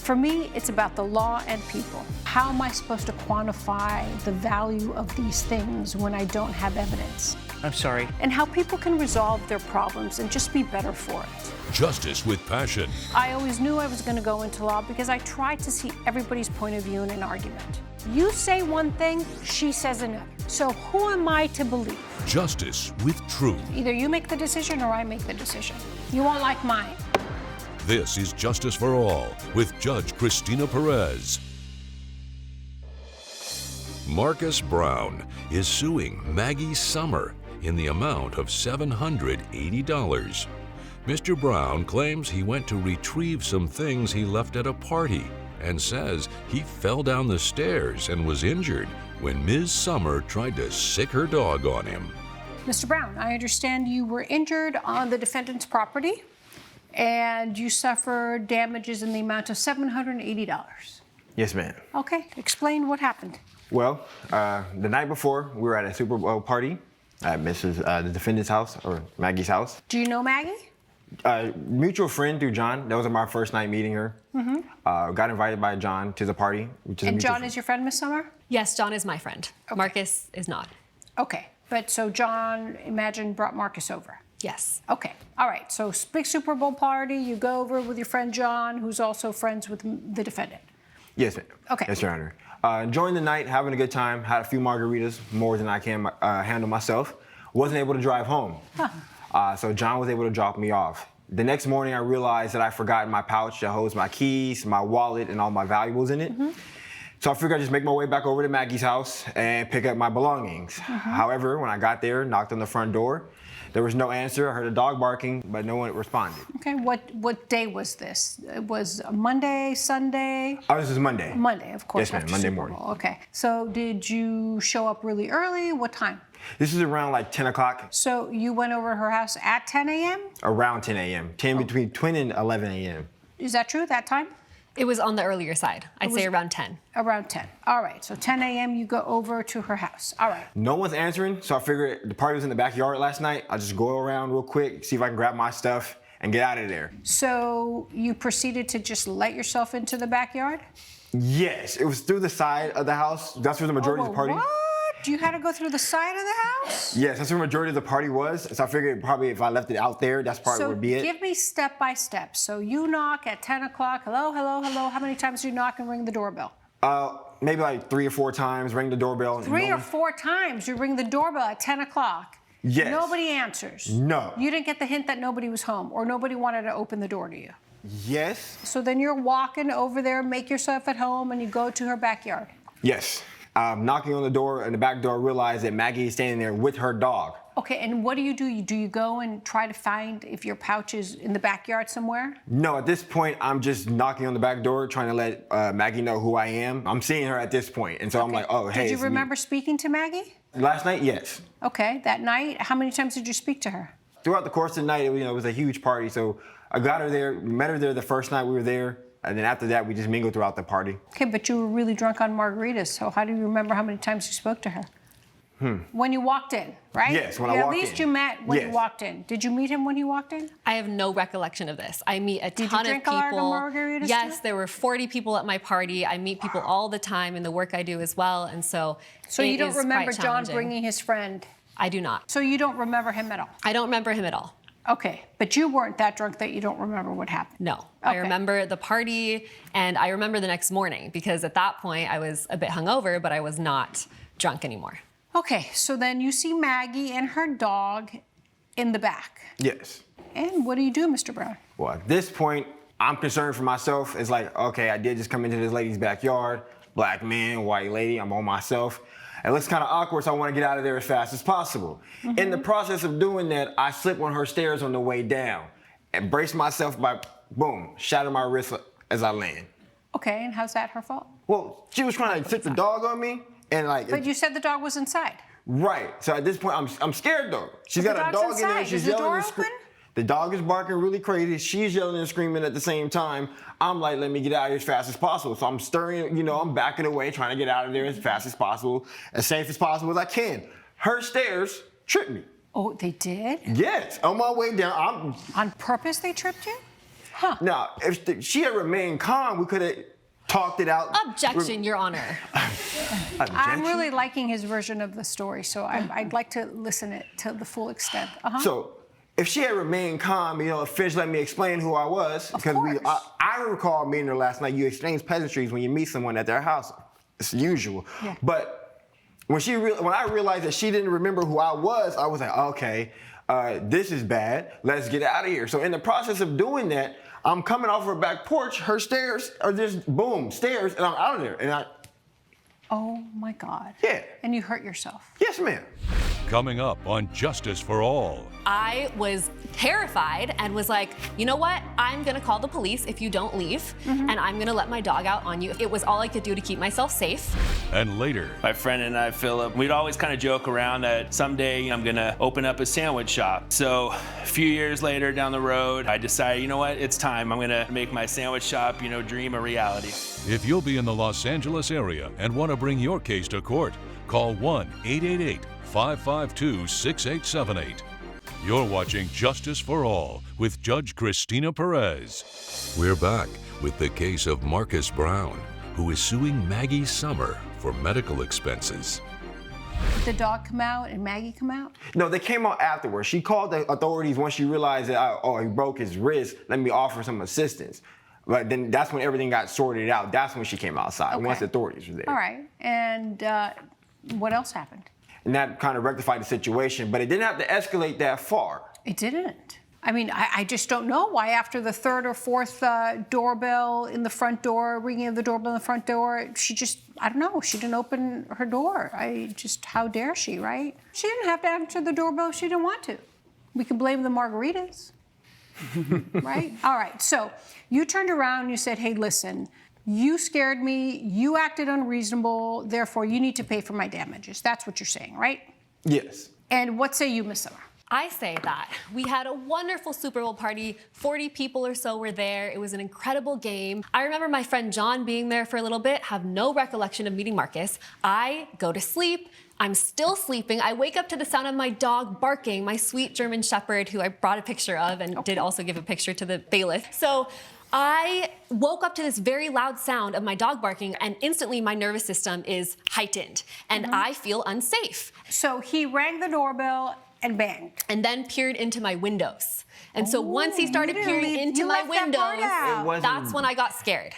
For me, it's about the law and people. How am I supposed to quantify the value of these things when I don't have evidence? I'm sorry. And how people can resolve their problems and just be better for it. Justice with passion. I always knew I was going to go into law because I tried to see everybody's point of view in an argument. You say one thing, she says another. So who am I to believe? Justice with truth. Either you make the decision or I make the decision. You won't like mine. This is Justice for All with Judge Cristina Perez. Marcus Brown is suing Maggie Summer in the amount of $780. Mr. Brown claims he went to retrieve some things he left at a party and says he fell down the stairs and was injured when Ms. Summer tried to sick her dog on him. Mr. Brown, I understand you were injured on the defendant's property and you suffered damages in the amount of $780. Yes, ma'am. Okay, explain what happened. Well, the night before, we were at a Super Bowl party at the defendant's house, or Maggie's house. Do you know Maggie? Mutual friend through John. That was my first night meeting her. Mm-hmm. Got invited by John to the party. And John is your friend, Miss Summer? Yes, John is my friend. Okay. Marcus is not. Okay, but so John, imagine, brought Marcus over. Yes. Okay, all right, so big Super Bowl party, you go over with your friend John, who's also friends with the defendant. Yes, ma'am. Okay. Yes, Your Honor. Enjoying the night, having a good time, had a few margaritas, more than I can handle myself. Wasn't able to drive home. Huh. So John was able to drop me off. The next morning, I realized that I forgot my pouch that holds my keys, my wallet, and all my valuables in it. Mm-hmm. So I figured I'd just make my way back over to Maggie's house and pick up my belongings. Mm-hmm. However, when I got there, knocked on the front door, there was no answer. I heard a dog barking, but no one responded. Okay, what day was this? It was a Monday, Sunday? Oh, this was Monday. Monday, of course. Yes, ma'am, Monday morning. Okay, so did you show up really early? What time? This is around like 10 o'clock. So you went over to her house at 10 a.m.? Around 10 a.m., between 10 and 11 a.m. Is that true, that time? It was on the earlier side. I'd say around 10. Around 10. All right, so 10 a.m. you go over to her house. All right. No one's answering, so I figured the party was in the backyard last night. I'll just go around real quick, see if I can grab my stuff and get out of there. So you proceeded to just let yourself into the backyard? Yes, it was through the side of the house. That's where the majority of the party. What? You had to go through the side of the house? Yes, that's where the majority of the party was. So I figured probably if I left it out there, that's probably would be it. So give me step by step. So you knock at 10 o'clock. Hello, hello, hello. How many times do you knock and ring the doorbell? Maybe like 3 or 4 times, ring the doorbell. Three or four times you ring the doorbell at 10 o'clock. Yes. Nobody answers. No. You didn't get the hint that nobody was home or nobody wanted to open the door to you. Yes. So then you're walking over there, make yourself at home, and you go to her backyard. Yes. Knocking on the door, and the back door, realized that Maggie is standing there with her dog. Okay, and what do? Do you go and try to find if your pouch is in the backyard somewhere? No, at this point, I'm just knocking on the back door, trying to let Maggie know who I am. I'm seeing her at this point, and so I'm like, oh, hey. Did you remember speaking to Maggie? Last night, yes. Okay, that night, how many times did you speak to her? Throughout the course of the night, it was a huge party, so I got her there, met her there the first night we were there, and then after that, we just mingled throughout the party. Okay, but you were really drunk on margaritas, so how do you remember how many times you spoke to her? When you walked in, right? Yes, when I walked in. At least you met when you walked in. Did you meet him when he walked in? I have no recollection of this. I meet a ton of people. Did you drink a lot of margaritas Yes, too? there were 40 people at my party. I meet people all the time in the work I do as well, and so you don't remember quite John bringing his friend? I do not. So you don't remember him at all? I don't remember him at all. Okay, but you weren't that drunk that you don't remember what happened? No. Okay. I remember the party, and I remember the next morning, because at that point I was a bit hungover, but I was not drunk anymore. Okay, so then you see Maggie and her dog in the back. Yes. And what do you do, Mr. Brown? Well, at this point, I'm concerned for myself. It's like, okay, I did just come into this lady's backyard, black man, white lady, I'm on myself. It looks kind of awkward, so I want to get out of there as fast as possible. Mm-hmm. In the process of doing that, I slip on her stairs on the way down and brace myself by, boom, shatter my wrist as I land. Okay, and how's that her fault? Well, she was trying to sit the dog on me, and like. But you said the dog was inside. Right. So at this point, I'm scared though. She's got a dog in there. She's yelling and screaming. The dog is barking really crazy. She's yelling and screaming at the same time. I'm like, let me get out of here as fast as possible. So I'm stirring, I'm backing away, trying to get out of there as fast as possible, as safe as possible as I can. Her stairs tripped me. Oh, they did? Yes. On my way down, On purpose they tripped you? Now, if she had remained calm, we could have talked it out. Objection, Your Honor. I'm really liking his version of the story, so I'd like to listen it to the full extent. So, if she had remained calm, Fish let me explain who I was. Because I recall meeting her last night. You exchange pleasantries when you meet someone at their house. It's usual. Yeah. But when I realized that she didn't remember who I was like, okay, this is bad. Let's get out of here. So in the process of doing that, I'm coming off her back porch. Her stairs are just boom, stairs, and I'm out of there. And Oh my God. Yeah. And you hurt yourself. Yes, ma'am. Coming up on Justice for All. I was terrified and was like, you know what? I'm gonna call the police if you don't leave, and I'm gonna let my dog out on you. It was all I could do to keep myself safe. And later, My friend and I, Philip, we'd always kind of joke around that someday I'm gonna open up a sandwich shop. So a few years later down the road, I decided, you know what? It's time. I'm gonna make my sandwich shop, dream a reality. if you'll be in the Los Angeles area and want to bring your case to court, call 1-888-552-6878. You're watching Justice for All with Judge Cristina Perez. We're back with the case of Marcus Brown, who is suing Maggie Summer for medical expenses. Did the dog come out and Maggie come out? No, they came out afterwards. She called the authorities once she realized that, he broke his wrist. Let me offer some assistance. But then that's when everything got sorted out. That's when she came outside, once the authorities were there. All right. And what else happened? And that kind of rectified the situation, but it didn't have to escalate that far. It didn't. I mean, I just don't know why after the third or fourth doorbell in the front door, ringing of the doorbell in the front door, she just, I don't know, she didn't open her door. How dare she, right? She didn't have to answer the doorbell if she didn't want to. We can blame the margaritas, right? All right, so you turned around and you said, hey, listen, you scared me, you acted unreasonable, therefore you need to pay for my damages. That's what you're saying, right? Yes. And what say you, Miss Summer? I say that. We had a wonderful Super Bowl party. 40 people or so were there. It was an incredible game. I remember my friend John being there for a little bit, have no recollection of meeting Marcus. I go to sleep. I'm still sleeping. I wake up to the sound of my dog barking, my sweet German Shepherd, who I brought a picture of and did also give a picture to the bailiff. So I woke up to this very loud sound of my dog barking, and instantly my nervous system is heightened, and I feel unsafe. So he rang the doorbell and banged. And then peered into my windows. And so once he started peering into my windows, that's when I got scared.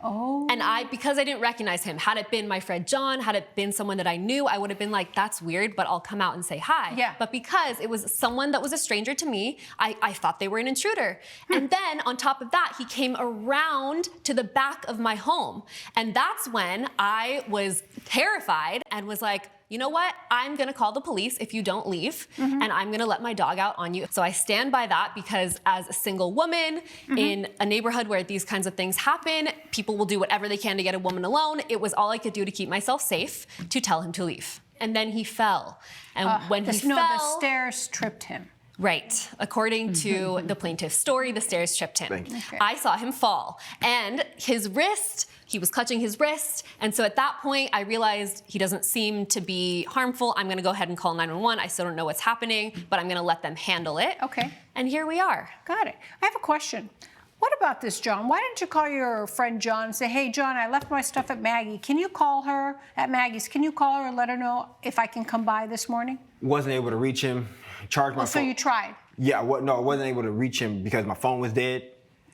Oh. And because I didn't recognize him, had it been my friend John, had it been someone that I knew, I would have been like, that's weird, but I'll come out and say hi. Yeah. But because it was someone that was a stranger to me, I thought they were an intruder. And then on top of that, he came around to the back of my home. And that's when I was terrified and was like, you know what? I'm gonna call the police if you don't leave, and I'm gonna let my dog out on you. So I stand by that because as a single woman in a neighborhood where these kinds of things happen, people will do whatever they can to get a woman alone. It was all I could do to keep myself safe to tell him to leave. And then he fell. And when he fell— the stairs tripped him. Right. According to the plaintiff's story, the stairs tripped him. Okay. I saw him fall. And his wrist, he was clutching his wrist. And so at that point, I realized he doesn't seem to be harmful. I'm going to go ahead and call 911. I still don't know what's happening, but I'm going to let them handle it. Okay. And here we are. Got it. I have a question. What about this, John? Why didn't you call your friend John and say, hey, John, I left my stuff at Maggie. Can you call her at Maggie's? Can you call her and let her know if I can come by this morning? Wasn't able to reach him. Charged my phone. So you tried? Yeah, I wasn't able to reach him because my phone was dead.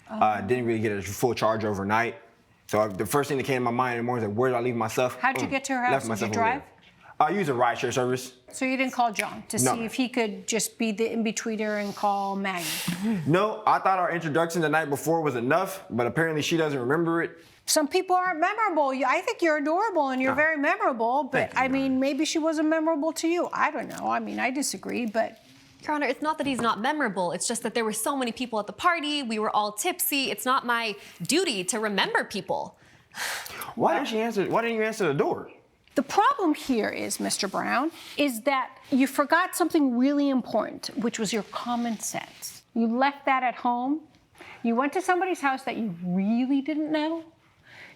Didn't really get a full charge overnight. So the first thing that came to my mind in the morning was like, where did I leave my stuff? How'd you get to her house? Did you drive? I used a rideshare service. So you didn't call John to see if he could just be the in-betweener and call Maggie? No, I thought our introduction the night before was enough, but apparently she doesn't remember it. Some people aren't memorable. I think you're adorable and you're very memorable, but I mean, maybe she wasn't memorable to you. I don't know. I mean, I disagree, but... Your Honor, it's not that he's not memorable. It's just that there were so many people at the party. We were all tipsy. It's not my duty to remember people. Why didn't you answer the door? The problem here is, Mr. Brown, is that you forgot something really important, which was your common sense. You left that at home. You went to somebody's house that you really didn't know.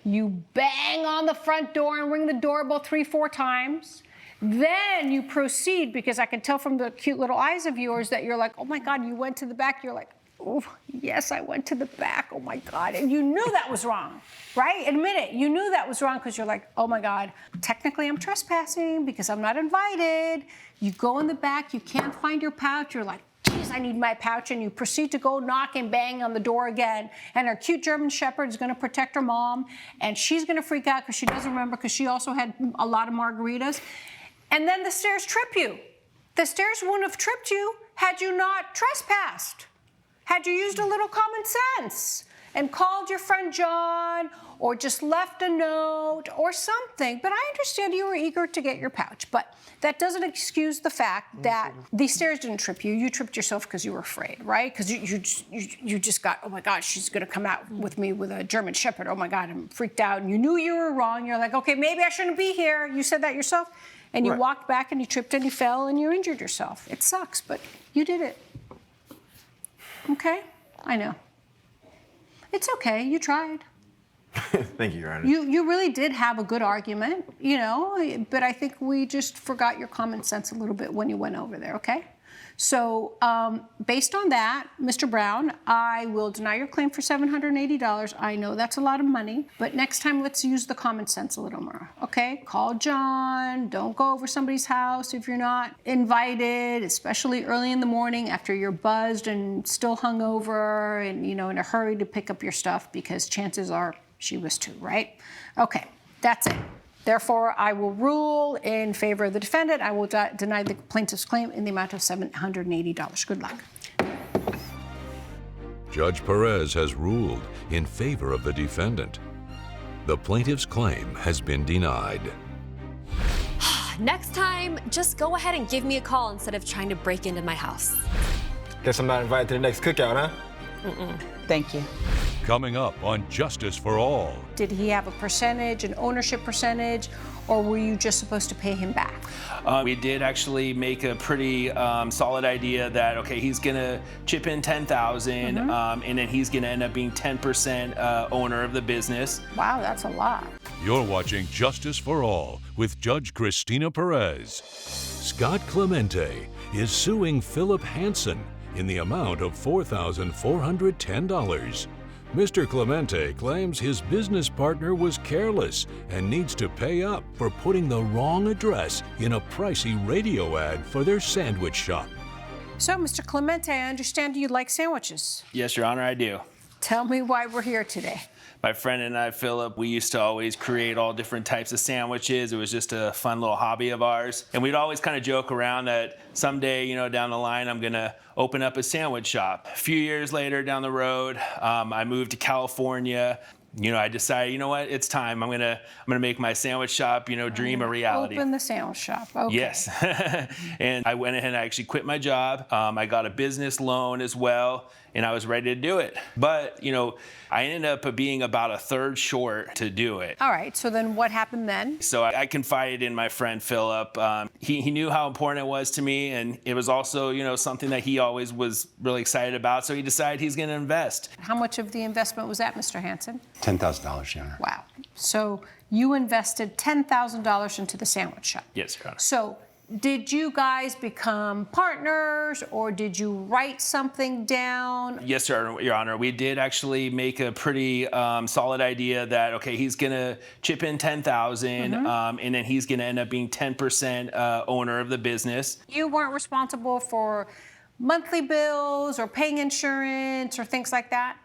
You bang on the front door and ring the doorbell 3-4 times. Then you proceed, because I can tell from the cute little eyes of yours that you're like, oh my God, you went to the back. You're like, oh, yes, I went to the back. Oh my God. And you knew that was wrong, right? Admit it. You knew that was wrong because you're like, oh my God, technically I'm trespassing because I'm not invited. You go in the back, you can't find your pouch. You're like, geez, I need my pouch. And you proceed to go knock and bang on the door again. And our cute German Shepherd is going to protect her mom. And she's going to freak out because she doesn't remember because she also had a lot of margaritas. And then the stairs trip you. The stairs wouldn't have tripped you had you not trespassed. Had you used a little common sense and called your friend John or just left a note or something. But I understand you were eager to get your pouch. But that doesn't excuse the fact that the stairs didn't trip you. You tripped yourself because you were afraid, right? Because you just got, oh my God, she's going to come out with me with a German Shepherd. Oh my God, I'm freaked out. And you knew you were wrong. You're like, okay, maybe I shouldn't be here. You said that yourself. And you walked back and you tripped and you fell and you injured yourself. It sucks, but you did it. Okay? I know. It's okay. You tried. Thank you, Your Honor. You really did have a good argument, you know, but I think we just forgot your common sense a little bit when you went over there, okay? So based on that, Mr. Brown, I will deny your claim for $780. I know that's a lot of money, but next time let's use the common sense a little more, okay? Call John, don't go over somebody's house if you're not invited, especially early in the morning after you're buzzed and still hungover and, you know, in a hurry to pick up your stuff because chances are she was too, right? Okay, that's it. Therefore, I will rule in favor of the defendant. I will deny the plaintiff's claim in the amount of $780. Good luck. Judge Perez has ruled in favor of the defendant. The plaintiff's claim has been denied. Next time, just go ahead and give me a call instead of trying to break into my house. Guess I'm not invited to the next cookout, huh? Thank you. Coming up on Justice for All. Did he have a percentage, an ownership percentage, or were you just supposed to pay him back? We did actually make a pretty solid idea that, okay, he's gonna chip in $10,000, and then he's gonna end up being 10% owner of the business. Wow, that's a lot. You're watching Justice for All with Judge Cristina Perez. Scott Clemente is suing Philip Hansen in the amount of $4,410. Mr. Clemente claims his business partner was careless and needs to pay up for putting the wrong address in a pricey radio ad for their sandwich shop. So, Mr. Clemente, I understand you like sandwiches. Yes, Your Honor, I do. Tell me why we're here today. My friend and I, Philip, we used to always create all different types of sandwiches. It was just a fun little hobby of ours. And we'd always kind of joke around that someday, you know, down the line, I'm gonna open up a sandwich shop. A few years later down the road, I moved to California. You know, I decided, you know what, it's time. I'm gonna make my sandwich shop, you know, dream a reality. Open the sandwich shop, okay. Yes. And I went ahead and I actually quit my job. I got a business loan as well, and I was ready to do it. But, you know, I ended up being about a third short to do it. All right, so then what happened then? So I confided in my friend Philip. He knew how important it was to me, and it was also, you know, something that he always was really excited about. So he decided he's going to invest. How much of the investment was that, Mr. Hansen? $10,000, Your Honor. Wow. So you invested $10,000 into the sandwich shop. Yes, Your Honor. So did you guys become partners, or did you write something down? Yes, Your Honor. We did actually make a pretty solid idea that, okay, he's going to chip in $10,000, and then he's going to end up being 10% owner of the business. You weren't responsible for monthly bills or paying insurance or things like that?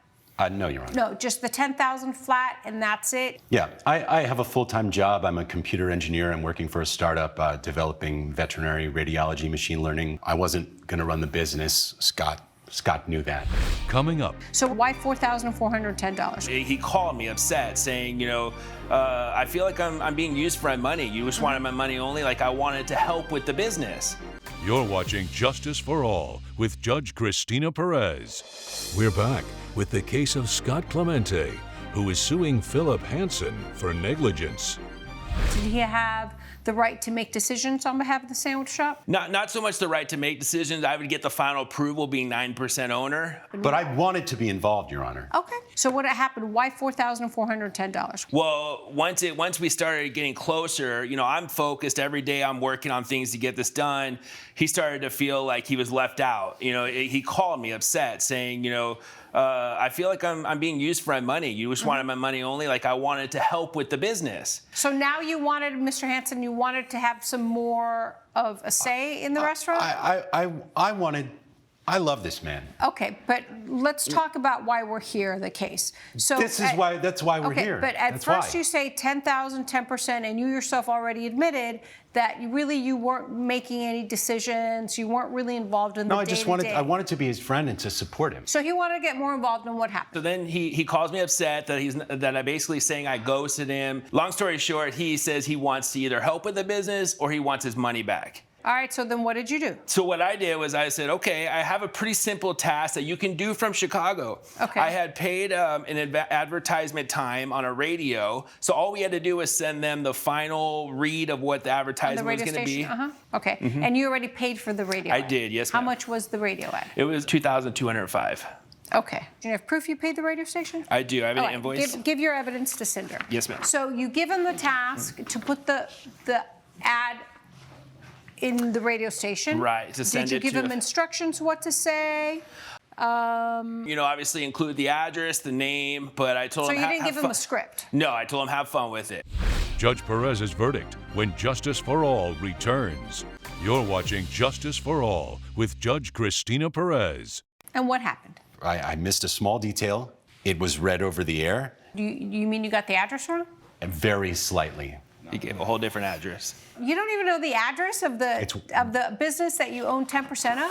No, Your Honor. No, just the $10,000 flat and that's it? Yeah, I have a full-time job. I'm a computer engineer. I'm working for a startup developing veterinary radiology machine learning. I wasn't going to run the business. Scott knew that. Coming up, So why $4,410? He called me upset saying, you know, I feel like I'm being used for my money. You just wanted my money only, like I wanted to help with the business. you're watching Justice for All with Judge Cristina Perez. We're back with the case of Scott Clemente, who is suing Philip Hansen for negligence. Did he have the right to make decisions on behalf of the sandwich shop? Not so much the right to make decisions. I would get the final approval being 9% owner. But I wanted to be involved, Your Honor. Okay. So what happened? Why $4,410? Well, once we started getting closer, I'm focused every day. I'm working on things to get this done. He started to feel like he was left out. He called me upset, saying, I feel like I'm being used for my money. You just wanted my money only. Like I wanted to help with the business. So now you wanted, Mr. Hansen, you wanted to have some more of a say in the restaurant? I love this man. Okay, but let's talk about why we're here, the case. So that's why we're here. But at That's first why. you say 10,000, 10%, and you yourself already admitted that you weren't making any decisions, you weren't really involved in the day-to-day. I wanted to be his friend and to support him. So he wanted to get more involved in what So happened. then he calls me upset that I basically saying I ghosted him. Long story short, he says he wants to either help with the business or he wants his money back. All right, so then what did you do? So what I did was I said, okay, I have a pretty simple task that you can do from Chicago. Okay. I had paid an advertisement time on a radio, so all we had to do was send them the final read of what the On advertisement the radio was going to be. station? Okay, and you already paid for the radio I ad. did, yes, How ma'am. much was the radio ad? It was $2,205. Okay. Do you have proof you paid the radio station? I do. I have an All right, invoice. Give your evidence to Cinder. Yes, ma'am. So you give him the task to put the ad in the radio station. Right, to send Did you it give to- him instructions what to say? Obviously include the address, the name, but I told So him you have didn't give him fun. a script? No, I told him have fun with it. Judge Perez's verdict when Justice for All returns. You're watching Justice for All with Judge Cristina Perez. And what happened? I missed a small detail. It was read over the air, You mean you got the address wrong? very slightly. He gave a whole different address. You don't even know the address of the business that you own 10% of?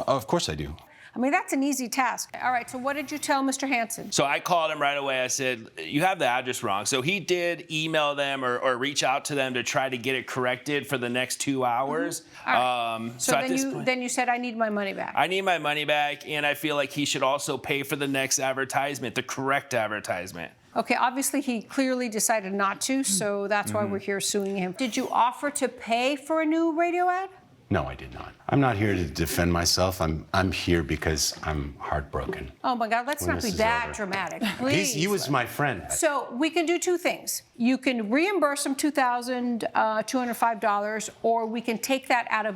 Of course I do. I mean, that's an easy task. All right, so what did you tell Mr. Hansen? So I called him right away. I said, you have the address wrong. So he did email them or reach out to them to try to get it corrected for the next 2 hours. All right. So at this point, then you said, I need my money back. I need my money back, and I feel like he should also pay for the next advertisement, the correct advertisement. Okay, obviously he clearly decided not to, so that's why we're here suing him. Did you offer to pay for a new radio ad? No, I did not. I'm not here to defend myself. I'm here because I'm heartbroken. Oh my God, let's When not this be is that over. dramatic, please. He was my friend. So we can do two things. You can reimburse him $2,205, or we can take that out of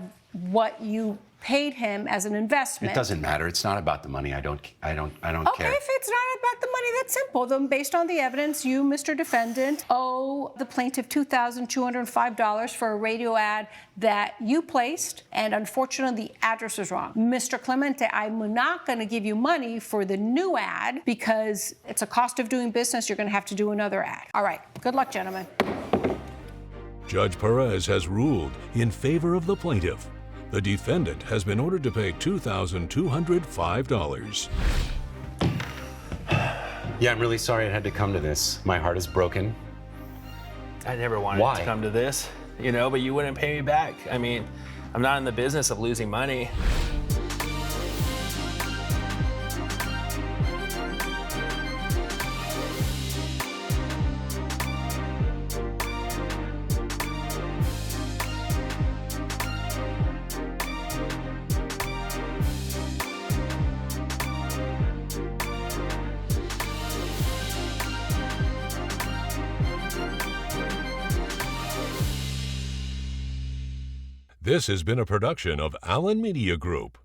what you paid him as an investment. It doesn't matter. It's not about the money. I don't Okay, care. if it's not about the money, that's simple. Then based on the evidence, you, Mr. Defendant, owe the plaintiff $2,205 for a radio ad that you placed, and unfortunately the address is wrong. Mr. Clemente, I'm not going to give you money for the new ad because it's a cost of doing business. You're going to have to do another ad. All right, good luck, gentlemen. Judge Perez has ruled in favor of the plaintiff. The defendant has been ordered to pay $2,205. Yeah, I'm really sorry it had to come to this. My heart is broken. I never wanted it Why? to come to this, but you wouldn't pay me back. I mean, I'm not in the business of losing money. This has been a production of Allen Media Group.